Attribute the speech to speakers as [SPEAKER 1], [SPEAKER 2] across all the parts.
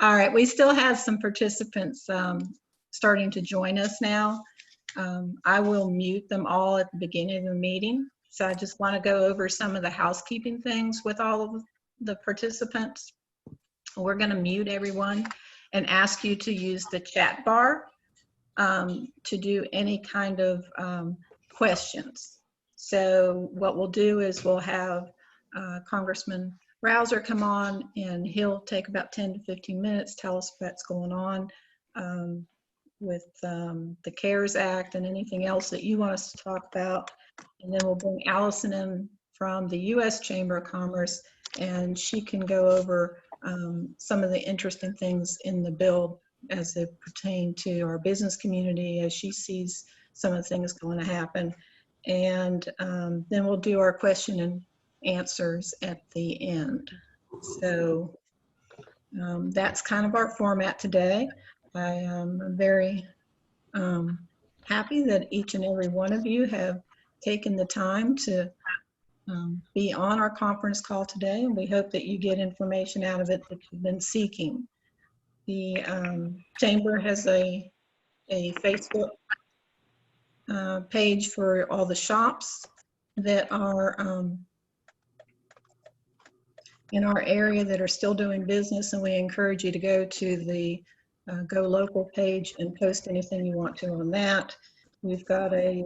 [SPEAKER 1] All right, we still have some participants starting to join us now. I will mute them all at the beginning of the meeting. So I just want to go over some of the housekeeping things with all of the participants. We're going to mute everyone and ask you to use the chat bar to do any kind of questions. So what we'll do is we'll have Congressman Rouzer come on, and he'll take about 10 to 15 minutes, tell us what's going on with the CARES Act and anything else that you want us to talk about. And then we'll bring Allison in from the U.S. Chamber of Commerce, and she can go over some of the interesting things in the bill as they pertain to our business community as she sees some of the things going to happen. And then we'll do our question and answers at the end. So that's kind of our format today. I am very happy that each and every one of you have taken the time to be on our conference call today, and we hope that you get information out of it that you've been seeking. The Chamber has a Facebook page for all the shops that are in our area that are still doing business, and we encourage you to go to the Go Local page and post anything you want to on that. We've got a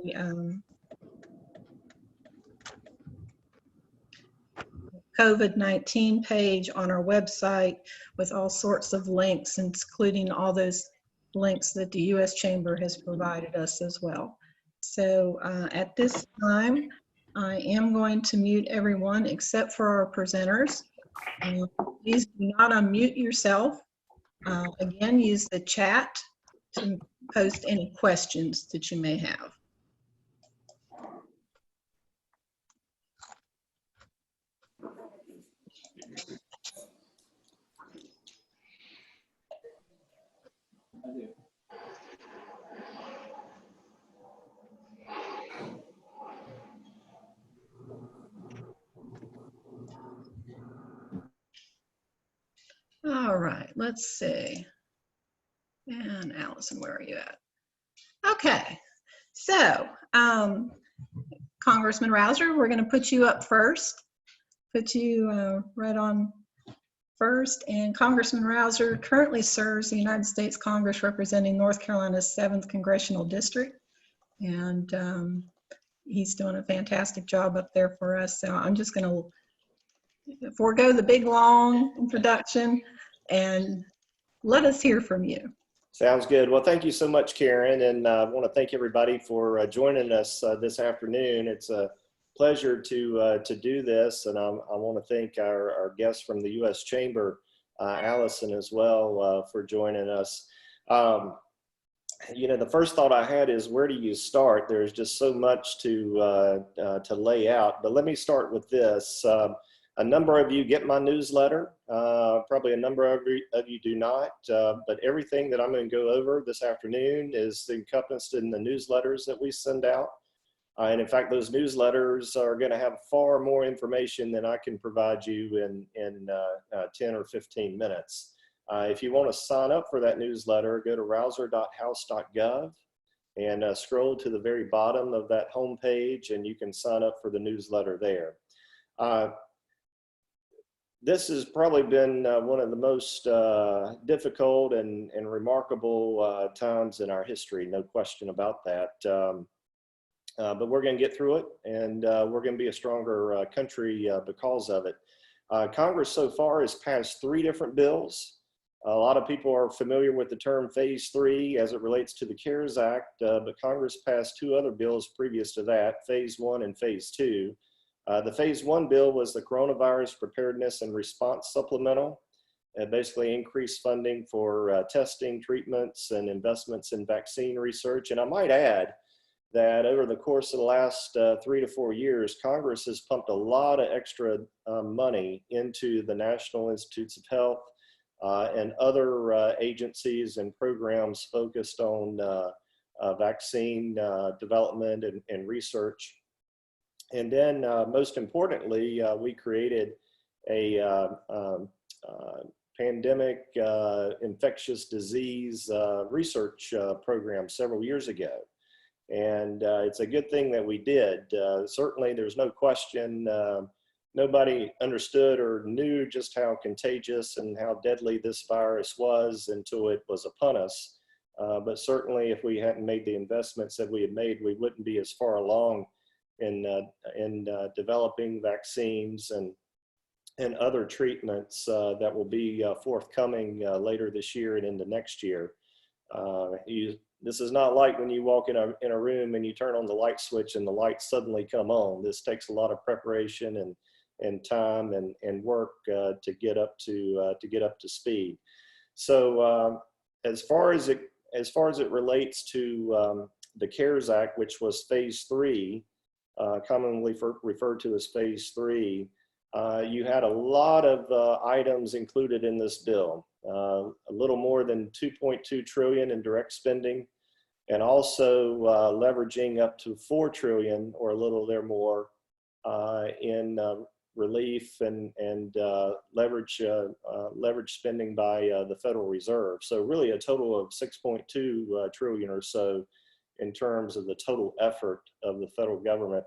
[SPEAKER 1] COVID-19 page on our website with all sorts of links, including all those links that the U.S. Chamber has provided us as well. So at this time, I am going to mute everyone except for our presenters. Please do not unmute yourself. Again, use the chat to post any questions that you may have. All right, let's see. And Allison, where are you at? Okay, so Congressman Rouzer, we're going to put you up first. Put you right on first. And Congressman Rouzer currently serves the United States Congress representing North Carolina's 7th Congressional District. And he's doing a fantastic job up there for us. So I'm just going to forego the big, long introduction and let us hear from you.
[SPEAKER 2] Sounds good. Well, thank you so much, Karen. And I want to thank everybody for joining us this afternoon. It's a pleasure to do this. And I want to thank our guests from the U.S. Chamber, Allison, as well, for joining us. You know, the first thought I had is, where do you start? There's just so much to lay out. But let me start with this. A number of you get my newsletter. Probably a number of you do not. But everything that I'm going to go over this afternoon is encompassed in the newsletters that we send out. And in fact, those newsletters are going to have far more information than I can provide you in 10 or 15 minutes. If you want to sign up for that newsletter, go to rouzer.house.gov and scroll to the very bottom of that homepage, and you can sign up for the newsletter there. This has probably been one of the most difficult and remarkable times in our history, no question about that. But we're going to get through it, and we're going to be a stronger country because of it. Congress so far has passed 3 different bills. A lot of people are familiar with the term Phase 3 as it relates to the CARES Act, but Congress passed 2 other bills previous to that, Phase 1 and Phase 2. The Phase 1 bill was the Coronavirus Preparedness and Response Supplemental. It basically increased funding for testing, treatments, and investments in vaccine research. And I might add that over the course of the last 3 to 4 years, Congress has pumped a lot of extra money into the National Institutes of Health and other agencies and programs focused on vaccine development and research. And then most importantly, we created a pandemic infectious disease research program several years ago. And it's a good thing that we did. Certainly, there's no question, nobody understood or knew just how contagious and how deadly this virus was until it was upon us. But certainly, if we hadn't made the investments that we had made, we wouldn't be as far along in developing vaccines and other treatments that will be forthcoming later this year and into next year. This is not like when you walk in a room and you turn on the light switch and the lights suddenly come on. This takes a lot of preparation and time and work to get up to speed. So as far as it relates to the CARES Act, which was phase 3, commonly referred to as phase 3, you had a lot of items included in this bill. A little more than 2.2 trillion in direct spending, and also leveraging up to 4 trillion or a little there more in relief and leverage spending by the Federal Reserve. So really a total of 6.2 trillion or so in terms of the total effort of the federal government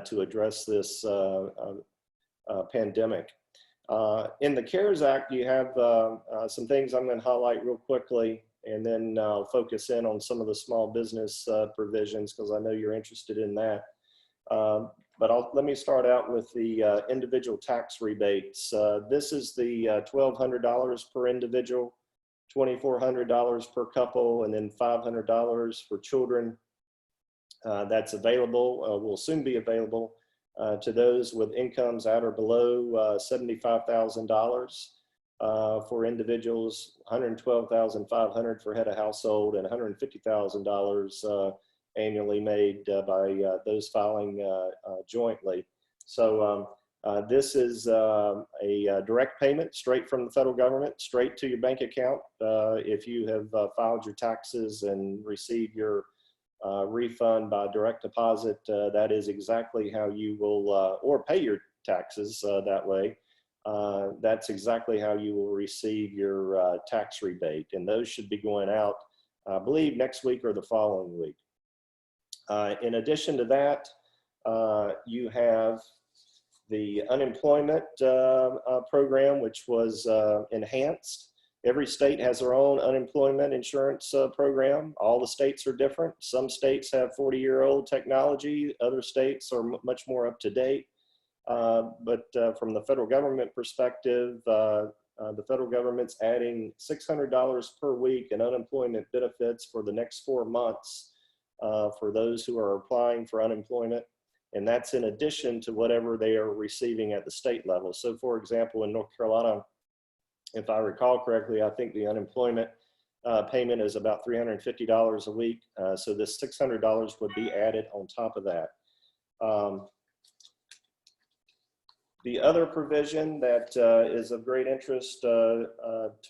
[SPEAKER 2] to address this pandemic. In the CARES Act, you have some things I'm going to highlight real quickly, and then I'll focus in on some of the small business provisions because I know you're interested in that. But let me start out with the individual tax rebates. This is the $1,200 per individual, $2,400 per couple, and then $500 for children. That's available, will soon be available to those with incomes at or below $75,000 for individuals, $112,500 for head of household, and $150,000 annually made by those filing jointly. So this is a direct payment straight from the federal government, straight to your bank account. If you have filed your taxes and received your refund by direct deposit, that is exactly how you will, or pay your taxes that way. That's exactly how you will receive your tax rebate. And those should be going out, I believe, next week or the following week. In addition to that, you have the unemployment program, which was enhanced. Every state has their own unemployment insurance program. All the states are different. Some states have 40-year-old technology. Other states are much more up to date. But from the federal government perspective, the federal government's adding $600 per week in unemployment benefits for the next 4 months for those who are applying for unemployment. And that's in addition to whatever they are receiving at the state level. So for example, in North Carolina, if I recall correctly, I think the unemployment payment is about $350 a week. So this $600 would be added on top of that. The other provision that is of great interest to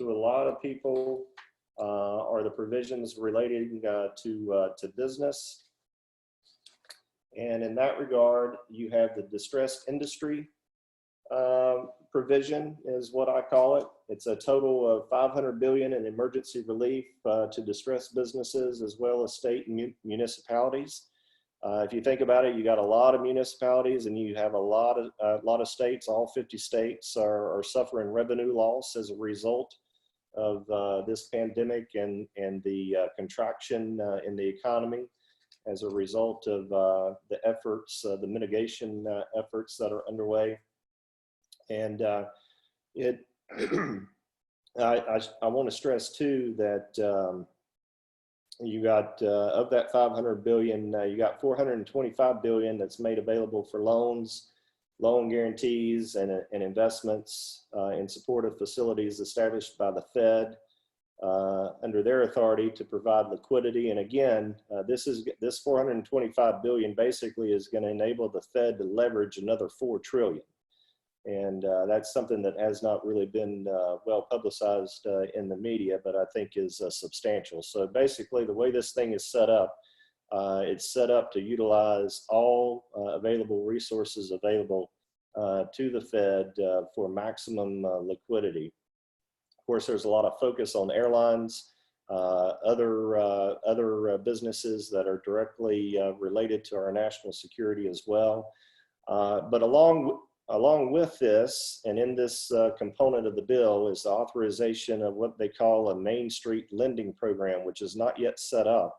[SPEAKER 2] a lot of people are the provisions relating to business. And in that regard, you have the distressed industry provision is what I call it. It's a total of $500 billion in emergency relief to distressed businesses as well as state and municipalities. If you think about it, you got a lot of municipalities and you have a lot of states. All 50 states are suffering revenue loss as a result of this pandemic and the contraction in the economy as a result of the efforts, the mitigation efforts that are underway. And I want to stress too that you got of that 500 billion, you got 425 billion that's made available for loans, loan guarantees, and investments in support of facilities established by the Fed under their authority to provide liquidity. And again, this 425 billion basically is going to enable the Fed to leverage another 4 trillion. And that's something that has not really been well publicized in the media, but I think is substantial. So basically the way this thing is set up, it's set up to utilize all available resources available to the Fed for maximum liquidity. course, there's a lot of focus on airlines, other businesses that are directly related to our national security as well. But along with this, and in this component of the bill, is the authorization of what they call a Main Street lending program, which is not yet set up.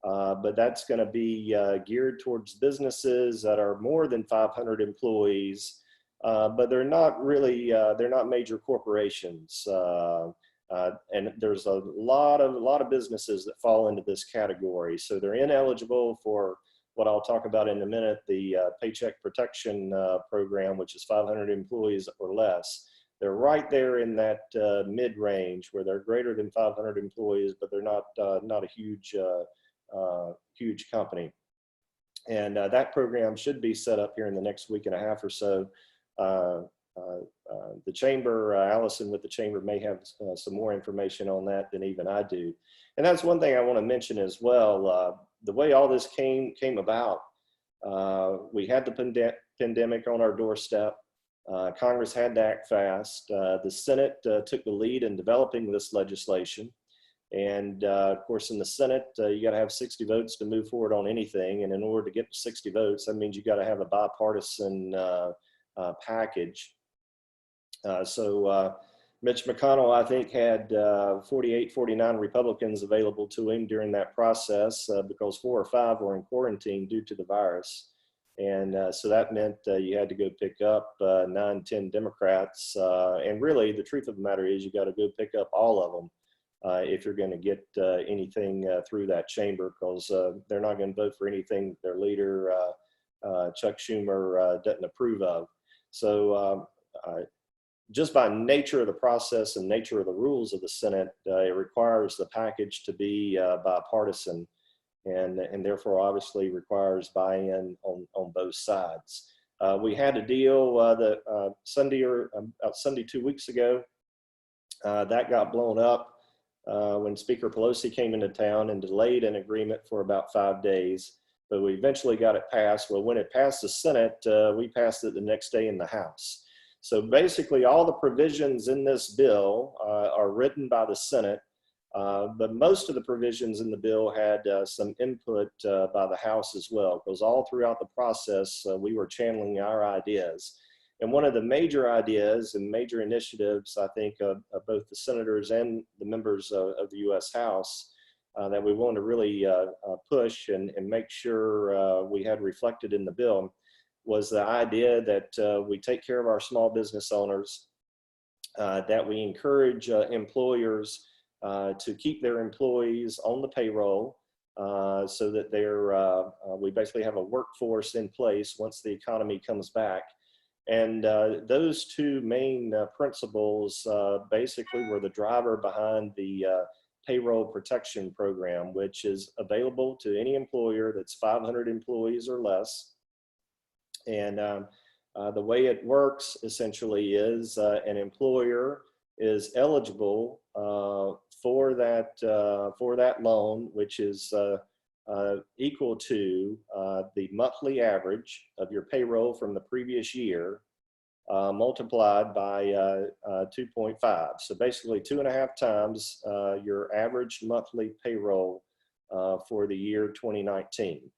[SPEAKER 2] But that's going to be geared towards businesses that are more than 500 employees, but they're not really, they're not major corporations. And there's a lot of businesses that fall into this category. So they're ineligible for what I'll talk about in a minute, the Paycheck Protection Program, which is 500 employees or less. They're right there in that mid-range where they're greater than 500 employees, but they're not a huge company. And that program should be set up here in the next week and a half or so. The chamber, Allison with the chamber may have some more information on that than even I do. And that's one thing I want to mention as well. The way all this came about, we had the pandemic on our doorstep. Congress had to act fast. The Senate took the lead in developing this legislation. And of course, in the Senate, you got to have 60 votes to move forward on anything. And in order to get to 60 votes, that means you got to have a bipartisan package. So Mitch McConnell, I think, had 48, 49 Republicans available to him during that process because 4 or 5 were in quarantine due to the virus. And so that meant you had to go pick up 9, 10 Democrats. And really, the truth of the matter is you got to go pick up all of them if you're going to get anything through that chamber, because they're not going to vote for anything their leader, Chuck Schumer, doesn't approve of. So just by nature of the process and nature of the rules of the Senate, it requires the package to be bipartisan, and therefore obviously requires buy-in on both sides. We had a deal Sunday 2 weeks ago. That got blown up when Speaker Pelosi came into town and delayed an agreement for about 5 days, but we eventually got it passed. Well, when it passed the Senate, we passed it the next day in the House. So basically all the provisions in this bill are written by the Senate, but most of the provisions in the bill had some input by the House as well, because all throughout the process, we were channeling our ideas. And one of the major ideas and major initiatives, I think, of both the senators and the members of the U.S. House that we wanted to really push and make sure we had reflected in the bill was the idea that we take care of our small business owners, that we encourage employers to keep their employees on the payroll so that we basically have a workforce in place once the economy comes back. And those two main principles basically were the driver behind the payroll protection program, which is available to any employer that's 500 employees or less. And the way it works essentially is an employer is eligible for that loan, which is equal to the monthly average of your payroll from the previous year multiplied by 2.5. So basically 2.5 times your average monthly payroll for the year 2019.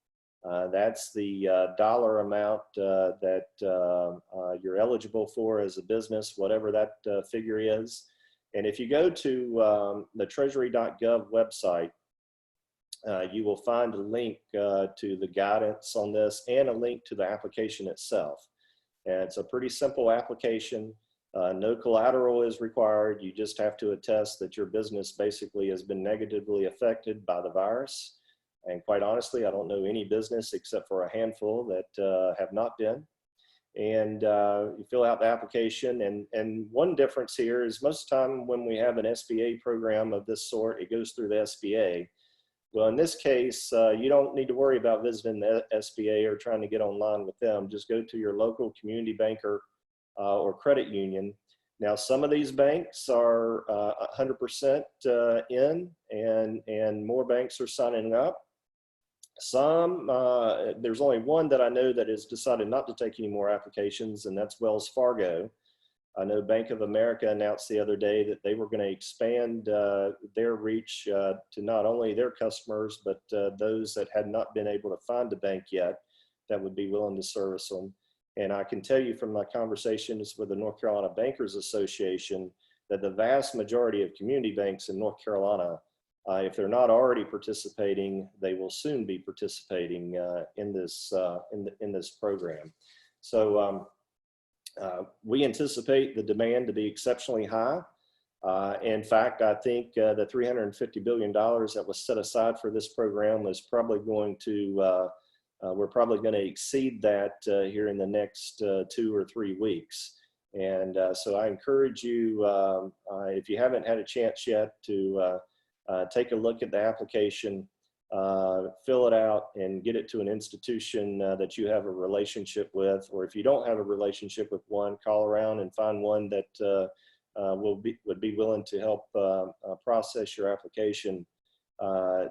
[SPEAKER 2] That's the dollar amount that you're eligible for as a business, whatever that figure is. And if you go to the treasury.gov website, you will find a link to the guidance on this and a link to the application itself. And it's a pretty simple application. No collateral is required. You just have to attest that your business basically has been negatively affected by the virus. And quite honestly, I don't know any business except for a handful that have not been. And you fill out the application. And one difference here is most of the time when we have an SBA program of this sort, it goes through the SBA. Well, in this case, you don't need to worry about visiting the SBA or trying to get online with them. Just go to your local community banker or credit union. Now, some of these banks are 100% in, and more banks are signing up. Some, there's only one that I know that has decided not to take any more applications, and that's Wells Fargo. I know Bank of America announced the other day that they were going to expand their reach to not only their customers, but those that had not been able to find a bank yet that would be willing to service them. And I can tell you from my conversations with the North Carolina Bankers Association that the vast majority of community banks in North Carolina, if they're not already participating, they will soon be participating in this program. So we anticipate the demand to be exceptionally high. In fact, I think the $350 billion that was set aside for this program was probably going to, we're probably going to exceed that here in the next 2 or 3 weeks. And so I encourage you, if you haven't had a chance yet, to take a look at the application, fill it out, and get it to an institution that you have a relationship with. Or if you don't have a relationship with one, call around and find one that would be willing to help process your application.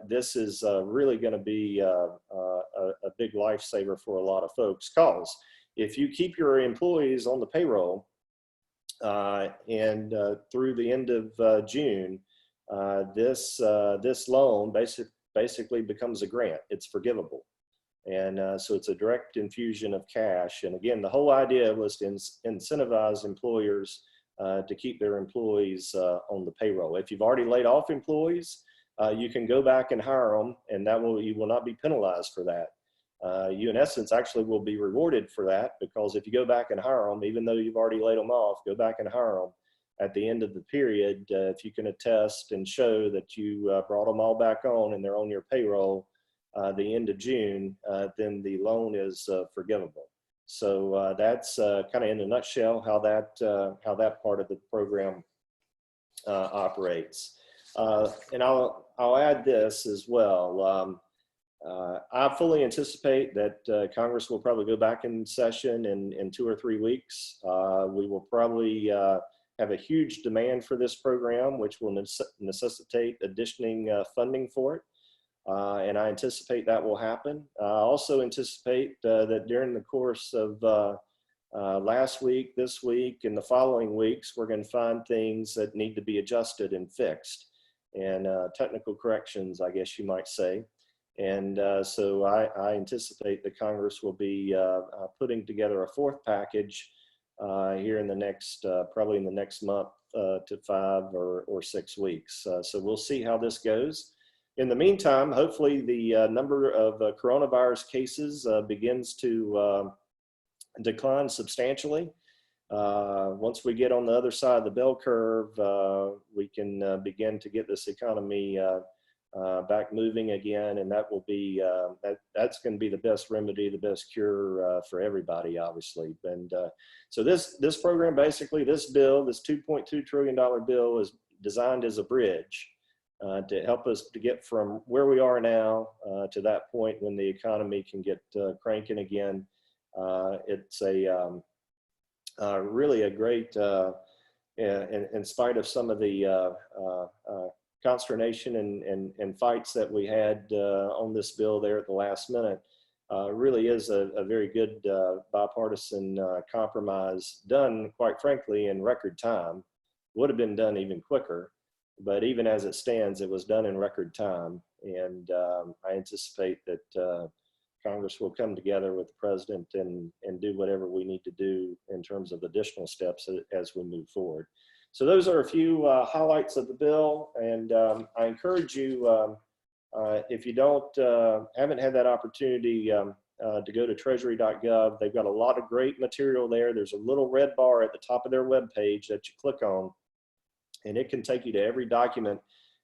[SPEAKER 2] This is really going to be a big lifesaver for a lot of folks, because if you keep your employees on the payroll and through the end of June, this loan basically becomes a grant. It's forgivable. And so it's a direct infusion of cash. And again, the whole idea was to incentivize employers to keep their employees on the payroll. If you've already laid off employees, you can go back and hire them, and you will not be penalized for that. You, in essence, actually will be rewarded for that, because if you go back and hire them, even though you've already laid them off, go back and hire them. At the end of the period, if you can attest and show that you brought them all back on and they're on your payroll the end of June, then the loan is forgivable. So that's kind of in a nutshell how that part of the program operates. And I'll add this as well. I fully anticipate that Congress will probably go back in session in 2 or 3 weeks. We will probably have a huge demand for this program, which will necessitate additional funding for it. And I anticipate that will happen. I also anticipate that during the course of last week, this week, and the following weeks, we're going to find things that need to be adjusted and fixed, and technical corrections, I guess you might say. And so I anticipate that Congress will be putting together a 4th package here in the next, probably in the next month to 5 or 6 weeks. So we'll see how this goes. In the meantime, hopefully the number of coronavirus cases begins to decline substantially. Once we get on the other side of the bell curve, we can begin to get this economy back moving again, and that will be that's going to be the best remedy, the best cure for everybody, obviously. And so this program, basically, this bill, this $2.2 trillion bill, is designed as a bridge to help us to get from where we are now to that point when the economy can get cranking again. It's really a great, in spite of some of the consternation and fights that we had on this bill there at the last minute, really is a very good bipartisan compromise, done, quite frankly, in record time. Would have been done even quicker, but even as it stands, it was done in record time. And I anticipate that Congress will come together with the president and do whatever we need to do in terms of additional steps as we move forward. So those are a few highlights of the bill, and I encourage you, if you haven't had that opportunity, to go to treasury.gov. They've got a lot of great material there. There's a little red bar at the top of their webpage that you click on, and it can take you to every document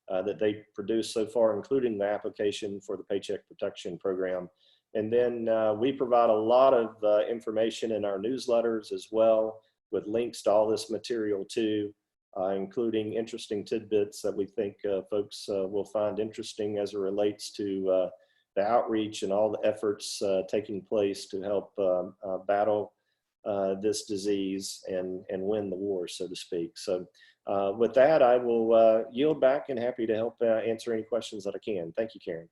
[SPEAKER 2] that they produced so far, including the application for the Paycheck Protection Program. And then we provide a lot of information in our newsletters as well, with links to all this material too, including interesting tidbits that we think folks will find interesting as it relates to the outreach and all the efforts taking place to help battle this disease and win the war, so to speak. So with that, I will yield back and happy to help answer any questions that I can. Thank you, Karen.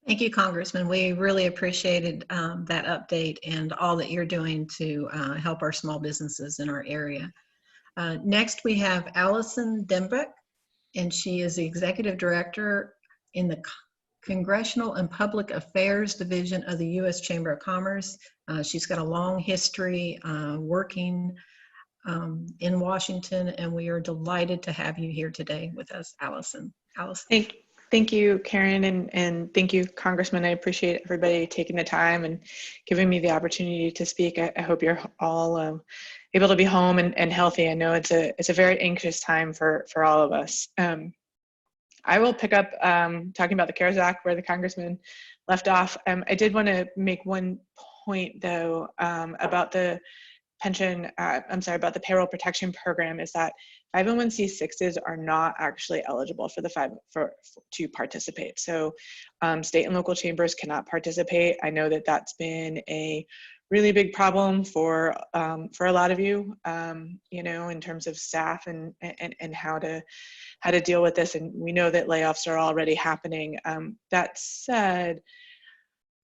[SPEAKER 1] Thank you, Congressman. We really appreciated that update and all that you're doing to help our small businesses in our area. Next, we have Allison Dembeck, and she is the Executive Director in the Congressional and Public Affairs Division of the U.S. Chamber of Commerce. She's got a long history working in Washington, and we are delighted to have you here today with us, Allison. Allison.
[SPEAKER 3] Thank you, Karen, and thank you, Congressman. I appreciate everybody taking the time and giving me the opportunity to speak. I hope you're all able to be home and healthy. I know it's a very anxious time for all of us. I will pick up talking about the CARES Act where the Congressman left off. I did want to make one point though about the about the payroll protection program, is that 501c6s are not actually eligible to participate. So state and local chambers cannot participate. I know that that's been a really big problem for a lot of you, in terms of staff and how to deal with this. And we know that layoffs are already happening. That said,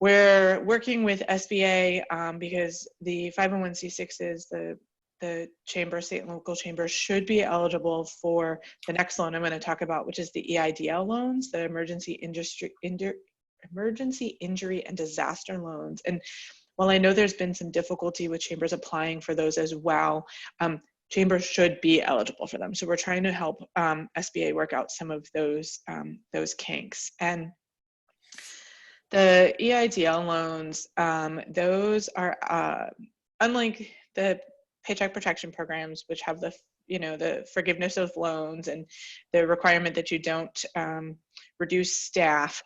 [SPEAKER 3] we're working with SBA because the 501c6s, the chamber, state and local chambers, should be eligible for the next loan I'm going to talk about, which is the EIDL loans, the emergency injury and disaster loans. And while I know there's been some difficulty with chambers applying for those as well, chambers should be eligible for them. So we're trying to help SBA work out some of those kinks. And the EIDL loans, those are unlike the Paycheck Protection Programs, which have the forgiveness of loans and the requirement that you don't reduce staff.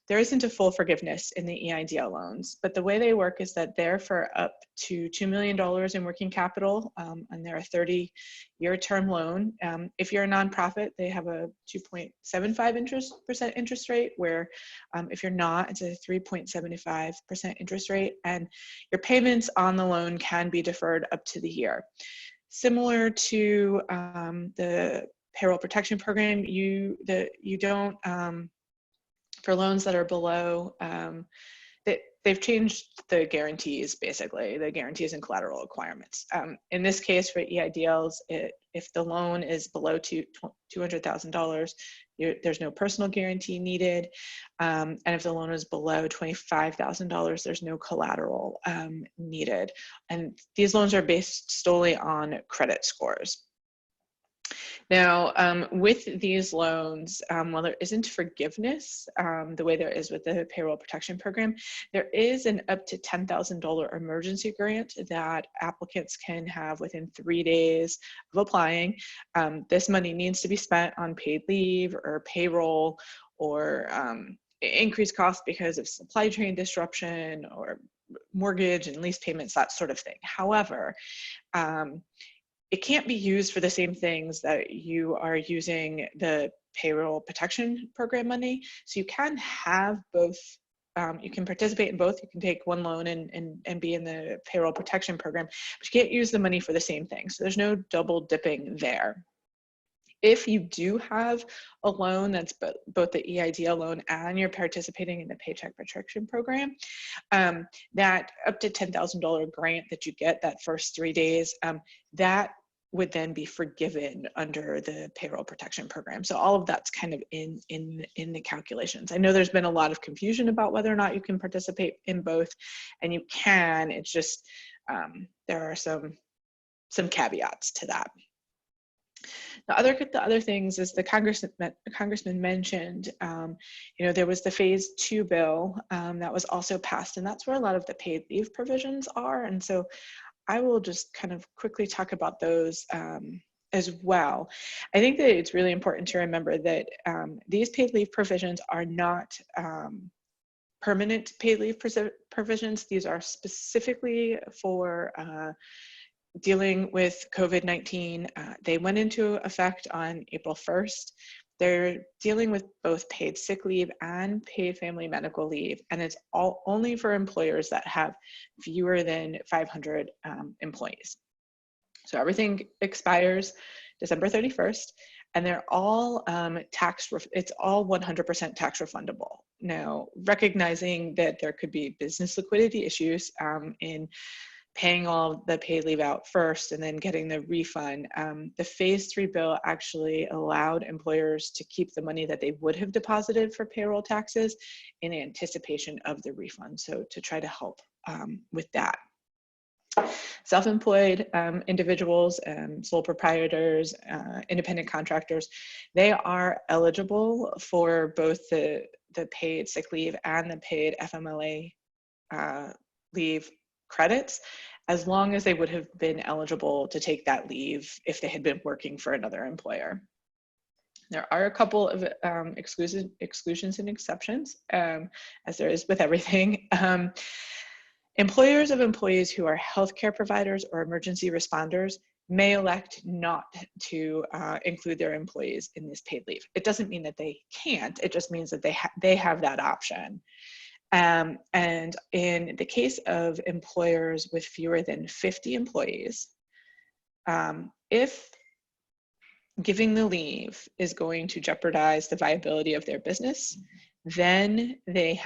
[SPEAKER 3] There isn't a full forgiveness in the EIDL loans, but the way they work is that they're for up to $2 million in working capital, and they're a 30-year term loan. If you're a nonprofit, they have a 2.75% interest rate, where if you're not, it's a 3.75% interest rate, and your payments on the loan can be deferred up to the year. Similar to the payroll protection program, you don't, for loans that are below, they've changed the guarantees, basically, the guarantees and collateral requirements. In this case, for EIDLs, if the loan is below $200,000, there's no personal guarantee needed. And if the loan is below $25,000, there's no collateral needed. And these loans are based solely on credit scores. Now, with these loans, while there isn't forgiveness the way there is with the payroll protection program, there is an up to $10,000 emergency grant that applicants can have within 3 days of applying. This money needs to be spent on paid leave or payroll or increased costs because of supply chain disruption or mortgage and lease payments, that sort of thing. However, it can't be used for the same things that you are using the payroll protection program money. So you can have both, you can participate in both. You can take one loan and be in the payroll protection program, but you can't use the money for the same thing. So there's no double dipping there. If you do have a loan that's both the EIDL loan and you're participating in the Paycheck Protection Program, that up to $10,000 grant that you get that first 3 days, that would then be forgiven under the payroll protection program. So all of that's kind of in the calculations. I know there's been a lot of confusion about whether or not you can participate in both, and you can. It's just there are some caveats to that. The other things is the congressman mentioned, there was the phase 2 bill that was also passed, and that's where a lot of the paid leave provisions are. And so I will just kind of quickly talk about those as well. I think that it's really important to remember that these paid leave provisions are not permanent paid leave provisions. These are specifically for dealing with COVID-19. They went into effect on April 1st. They're dealing with both paid sick leave and paid family medical leave, and it's only for employers that have fewer than 500 employees. So everything expires December 31st, and they're all it's all 100% tax refundable. Now, recognizing that there could be business liquidity issues in paying all the paid leave out first and then getting the refund, the phase 3 bill actually allowed employers to keep the money that they would have deposited for payroll taxes in anticipation of the refund. So to try to help with that. Self-employed individuals, sole proprietors, independent contractors, they are eligible for both the paid sick leave and the paid FMLA leave credits, as long as they would have been eligible to take that leave if they had been working for another employer. There are a couple of exclusions and exceptions, as there is with everything. Employers of employees who are healthcare providers or emergency responders may elect not to include their employees in this paid leave. It doesn't mean that they can't, it just means that they have that option. And in the case of employers with fewer than 50 employees, if giving the leave is going to jeopardize the viability of their business, then they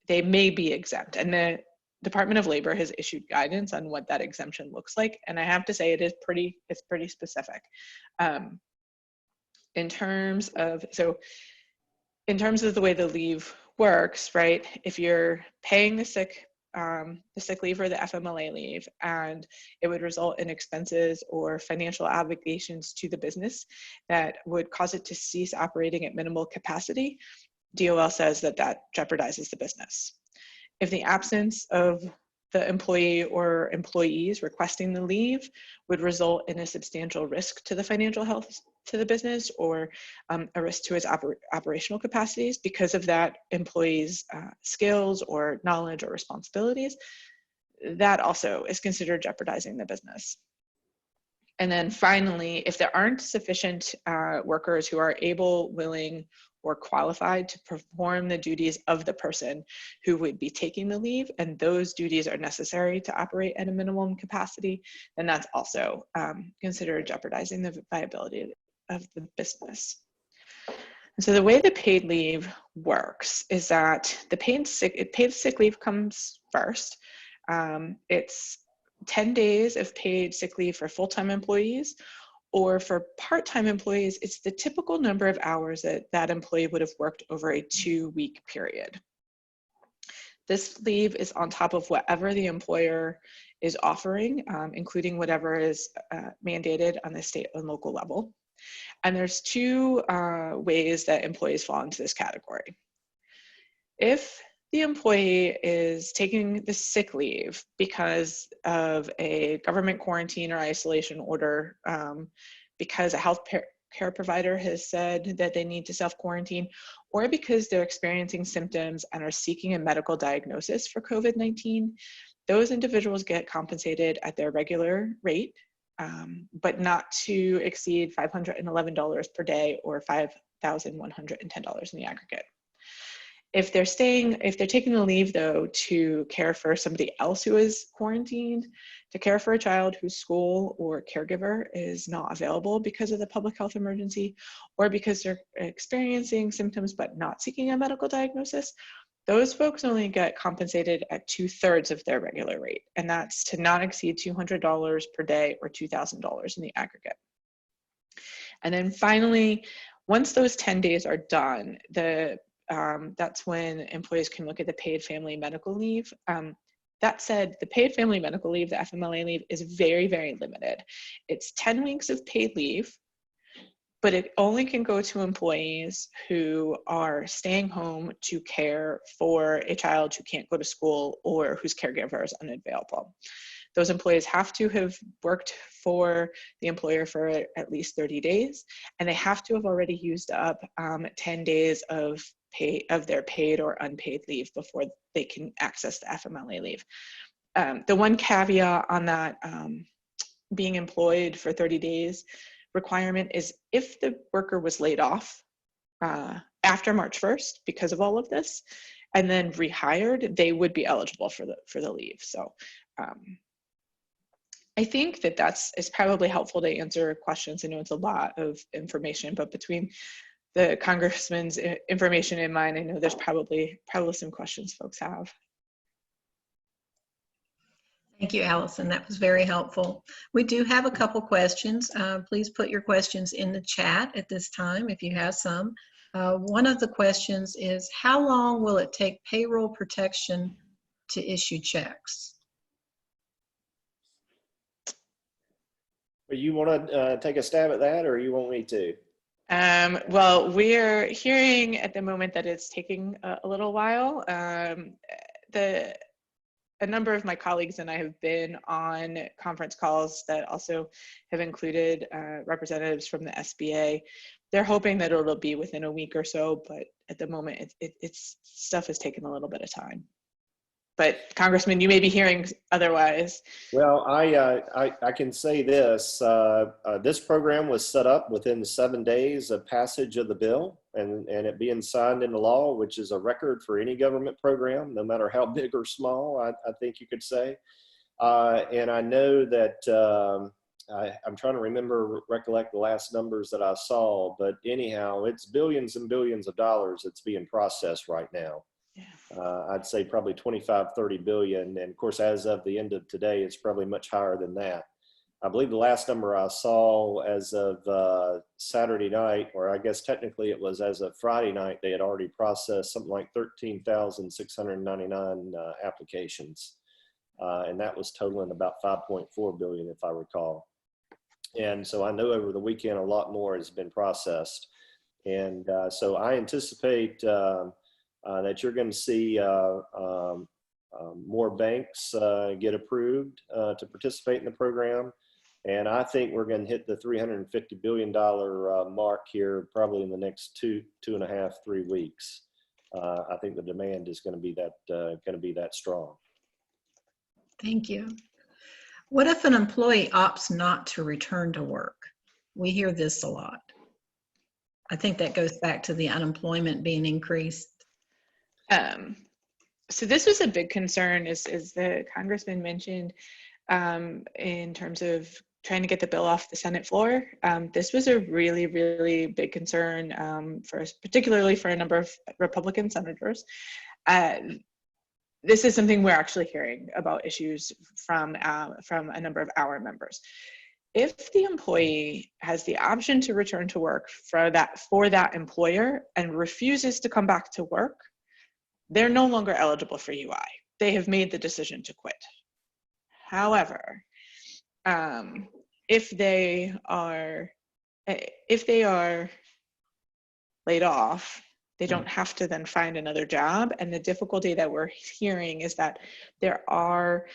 [SPEAKER 3] may be exempt. And the Department of Labor has issued guidance on what that exemption looks like, and I have to say it's pretty specific. In terms of the way the leave works, right? If you're paying the sick leave or the FMLA leave, and it would result in expenses or financial obligations to the business that would cause it to cease operating at minimal capacity, DOL says that jeopardizes the business. If the absence of the employee or employees requesting the leave would result in a substantial risk to the financial health to the business, or a risk to its operational capacities because of that employee's skills or knowledge or responsibilities, that also is considered jeopardizing the business. And then finally, if there aren't sufficient workers who are able, willing, or qualified to perform the duties of the person who would be taking the leave, and those duties are necessary to operate at a minimum capacity, then that's also considered jeopardizing the viability of the business. And so the way the paid leave works is that the paid sick leave comes first. It's 10 days of paid sick leave for full-time employees, or for part-time employees, it's the typical number of hours that employee would have worked over a 2-week period. This leave is on top of whatever the employer is offering, including whatever is mandated on the state and local level. And there's 2 ways that employees fall into this category. If the employee is taking the sick leave because of a government quarantine or isolation order, because a health care provider has said that they need to self-quarantine, or because they're experiencing symptoms and are seeking a medical diagnosis for COVID-19, those individuals get compensated at their regular rate, but not to exceed $511 per day or $5,110 in the aggregate. If they're taking the leave though to care for somebody else who is quarantined, to care for a child whose school or caregiver is not available because of the public health emergency, or because they're experiencing symptoms but not seeking a medical diagnosis, those folks only get compensated at 2/3 of their regular rate, and that's to not exceed $200 per day or $2,000 in the aggregate. And then finally, once those 10 days are done, that's when employees can look at the paid family medical leave. That said, the paid family medical leave, the FMLA leave, is very, very limited. It's 10 weeks of paid leave, but it only can go to employees who are staying home to care for a child who can't go to school or whose caregiver is unavailable. Those employees have to have worked for the employer for at least 30 days, and they have to have already used up 10 days of their paid or unpaid leave before they can access the FMLA leave. The one caveat on that being employed for 30 days requirement is if the worker was laid off after March 1st because of all of this, and then rehired, they would be eligible for the leave. So I think that it's probably helpful to answer questions. I know it's a lot of information, but between the Congressman's information in mind, I know there's probably some questions folks have.
[SPEAKER 1] Thank you, Allison. That was very helpful. We do have a couple questions. Please put your questions in the chat at this time if you have some. One of the questions is, how long will it take payroll protection to issue checks?
[SPEAKER 2] You want to take a stab at that, or you want me to?
[SPEAKER 3] Well, we're hearing at the moment that it's taking a little while. A number of my colleagues and I have been on conference calls that also have included representatives from the SBA. They're hoping that it'll be within a week or so, but at the moment, it's stuff is taking a little bit of time. But Congressman, you may be hearing otherwise.
[SPEAKER 2] Well, I can say this. This program was set up within 7 days of passage of the bill and it being signed into law, which is a record for any government program, no matter how big or small, I think you could say. And I know that I'm trying to recollect the last numbers that I saw, but anyhow, it's billions and billions of dollars that's being processed right now. I'd say probably 25, 30 billion. And of course, as of the end of today, it's probably much higher than that. I believe the last number I saw as of Saturday night, or I guess technically it was as of Friday night, they had already processed something like 13,699 applications. And that was totaling about 5.4 billion, if I recall. And so I know over the weekend, a lot more has been processed. And so I anticipate that you're going to see more banks get approved to participate in the program. And I think we're going to hit the $350 billion mark here probably in the next 2.5, 3 weeks. I think the demand is going to be that strong.
[SPEAKER 1] Thank you. What if an employee opts not to return to work? We hear this a lot. I think that goes back to the unemployment being increased.
[SPEAKER 3] So this was a big concern, as the Congressman mentioned, in terms of trying to get the bill off the Senate floor. This was a really, really big concern, particularly for a number of Republican senators. This is something we're actually hearing about issues from a number of our members. If the employee has the option to return to work for that employer and refuses to come back to work, they're no longer eligible for UI. They have made the decision to quit. However, if they are laid off, they don't have to then find another job. And the difficulty that we're hearing is that there are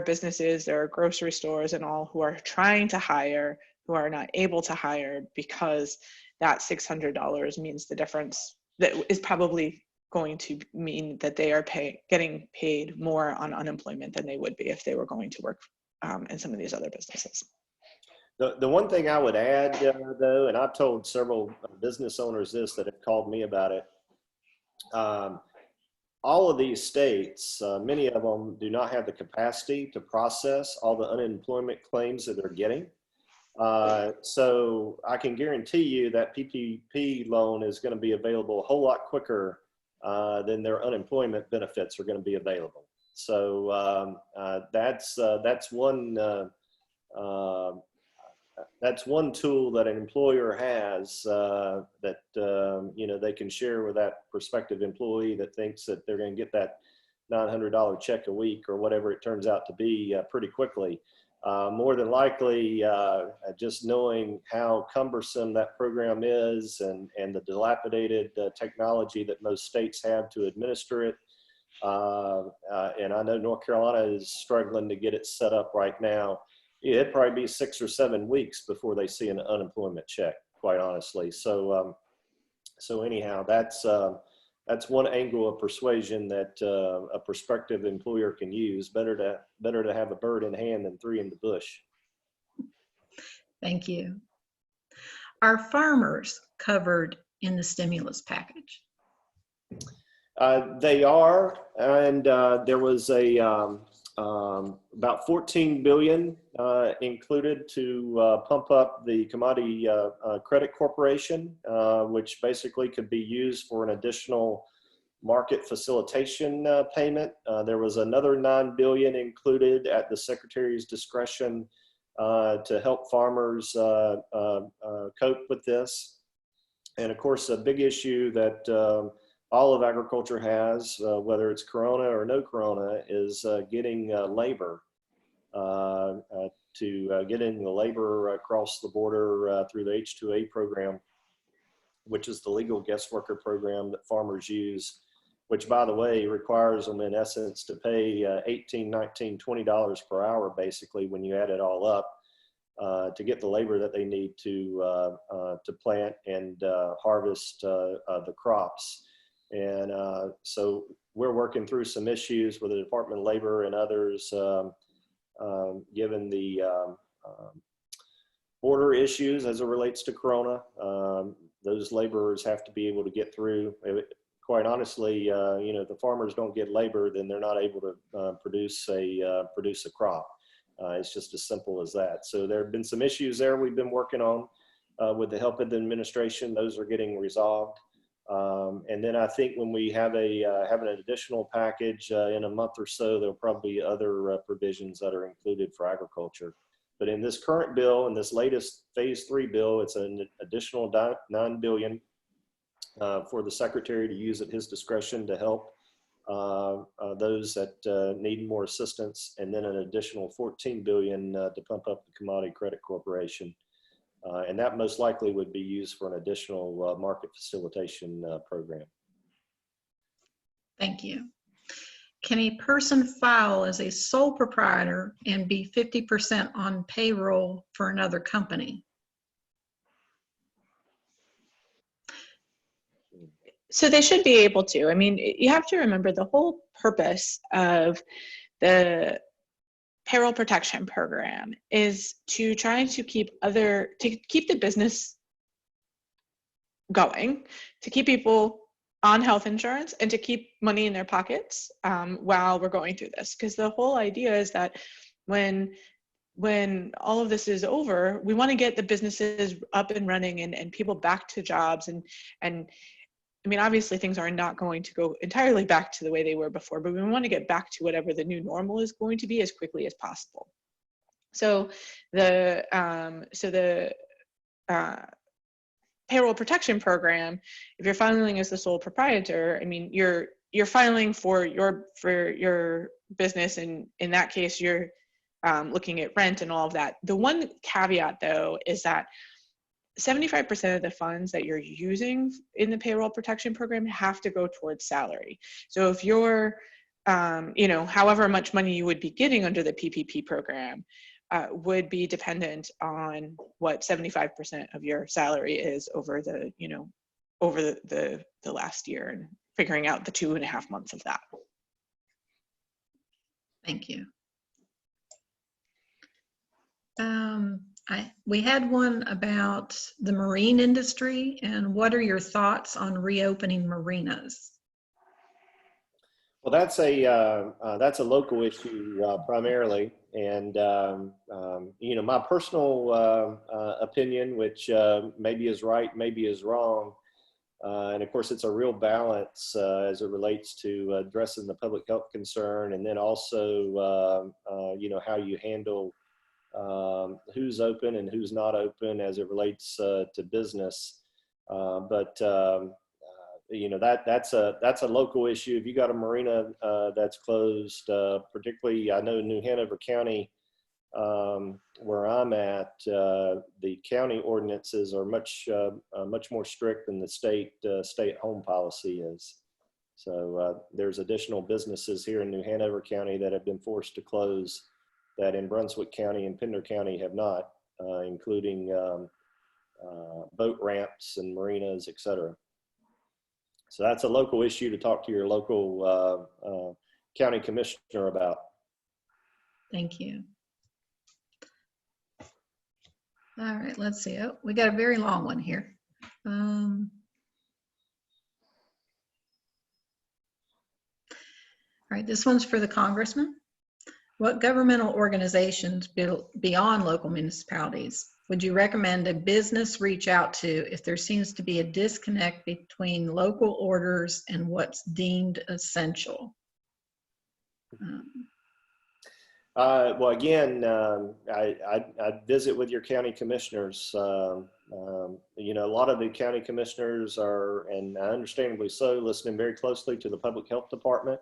[SPEAKER 3] businesses, there are grocery stores and all who are trying to hire, who are not able to hire because that $600 means the difference. That is probably going to mean that they are getting paid more on unemployment than they would be if they were going to work in some of these other businesses.
[SPEAKER 2] The one thing I would add, though, and I've told several business owners this that have called me about it, all of these states, many of them do not have the capacity to process all the unemployment claims that they're getting. So I can guarantee you that PPP loan is going to be available a whole lot quicker than their unemployment benefits are going to be available. So that's one tool that an employer has that they can share with that prospective employee that thinks that they're going to get that $900 check a week or whatever it turns out to be pretty quickly. More than likely, just knowing how cumbersome that program is and the dilapidated technology that most states have to administer it. And I know North Carolina is struggling to get it set up right now. It'd probably be 6 or 7 weeks before they see an unemployment check, quite honestly. So, anyhow, that's one angle of persuasion that a prospective employer can use. Better to have a bird in hand than 3 in the bush.
[SPEAKER 1] Thank you. Are farmers covered in the stimulus package?
[SPEAKER 2] They are, and there was a about $14 billion included to pump up the Commodity Credit Corporation, which basically could be used for an additional market facilitation payment. There was another $9 billion included at the Secretary's discretion to help farmers cope with this. And of course, a big issue that all of agriculture has, whether it's Corona or no Corona, is getting labor, getting the labor across the border through the H-2A program, which is the legal guest worker program that farmers use, which, by the way, requires them in essence to pay $18, $19, $20 per hour, basically, when you add it all up, to get the labor that they need to plant and harvest the crops. And so we're working through some issues with the Department of Labor and others, given the border issues as it relates to Corona. Those laborers have to be able to get through. Quite honestly, you know, if the farmers don't get labor, then they're not able to produce a crop. It's just as simple as that. So there have been some issues there we've been working on with the help of the administration. Those are getting resolved. And then I think when we have an additional package in a month or so, there'll probably be other provisions that are included for agriculture. But in this current bill, in this latest phase 3 bill, it's an additional $9 billion for the Secretary to use at his discretion to help those that need more assistance, and then an additional $14 billion to pump up the Commodity Credit Corporation. And that most likely would be used for an additional market facilitation program.
[SPEAKER 1] Thank you. Can a person file as a sole proprietor and be 50% on payroll for another company?
[SPEAKER 3] So they should be able to. I mean, you have to remember the whole purpose of the payroll protection program is to try to keep the business going, to keep people on health insurance, and to keep money in their pockets while we're going through this. Because the whole idea is that when all of this is over, we want to get the businesses up and running and people back to jobs. And I mean, obviously things are not going to go entirely back to the way they were before, but we want to get back to whatever the new normal is going to be as quickly as possible. So the payroll protection program, if you're filing as the sole proprietor, I mean, you're filing for your business, and in that case, you're looking at rent and all of that. The one caveat, though, is that 75% of the funds that you're using in the payroll protection program have to go towards salary. So if you're, you know, however much money you would be getting under the PPP program would be dependent on what 75% of your salary is over the, you know, over the last year, and figuring out the 2.5 months of that.
[SPEAKER 1] Thank you. We had one about the marine industry, and what are your thoughts on reopening marinas?
[SPEAKER 2] Well, that's a local issue primarily, and you know, my personal opinion, which maybe is right, maybe is wrong, and of course it's a real balance as it relates to addressing the public health concern, and then also you know, how you handle who's open and who's not open as it relates to business. But you know, that's a local issue. If you got a marina that's closed, particularly I know in New Hanover County, where I'm at, the county ordinances are much more strict than the state stay-at-home policy is. So there's additional businesses here in New Hanover County that have been forced to close that in Brunswick County and Pender County have not, including boat ramps and marinas, etc. So that's a local issue to talk to your local county commissioner about.
[SPEAKER 1] Thank you. All right, let's see. Oh, we got a very long one here. All right, this one's for the congressman. What governmental organizations beyond local municipalities would you recommend a business reach out to if there seems to be a disconnect between local orders and what's deemed essential?
[SPEAKER 2] Well, again, I'd visit with your county commissioners. You know, a lot of the county commissioners are, and understandably so, listening very closely to the public health department.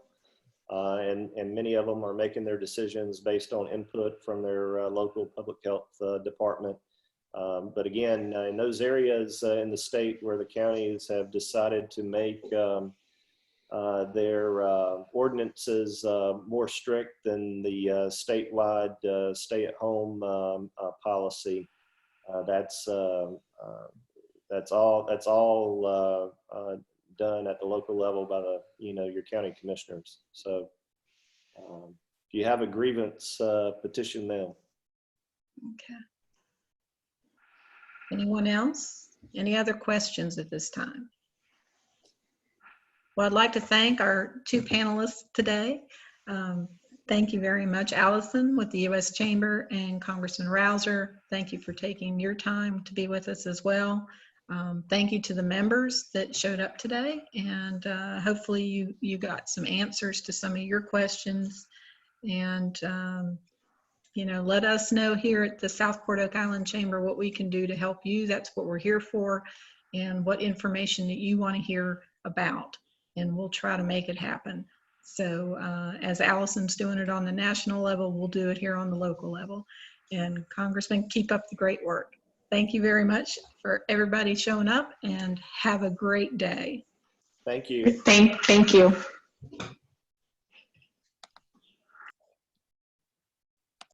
[SPEAKER 2] And many of them are making their decisions based on input from their local public health department. But again, in those areas in the state where the counties have decided to make their ordinances more strict than the statewide stay-at-home policy, that's all done at the local level by the your county commissioners. So if you have a grievance, petition them.
[SPEAKER 1] Okay. Anyone else? Any other questions at this time? Well, I'd like to thank our two panelists today. Thank you very much, Allison with the U.S. Chamber, and Congressman Rouzer. Thank you for taking your time to be with us as well. Thank you to the members that showed up today, and hopefully you got some answers to some of your questions. And let us know here at the Southport Oak Island Chamber what we can do to help you. That's what we're here for, and what information that you want to hear about, and we'll try to make it happen. So as Allison's doing it on the national level, we'll do it here on the local level. And Congressman, keep up the great work. Thank you very much for everybody showing up, and have a great day.
[SPEAKER 2] Thank you.
[SPEAKER 3] Thank you.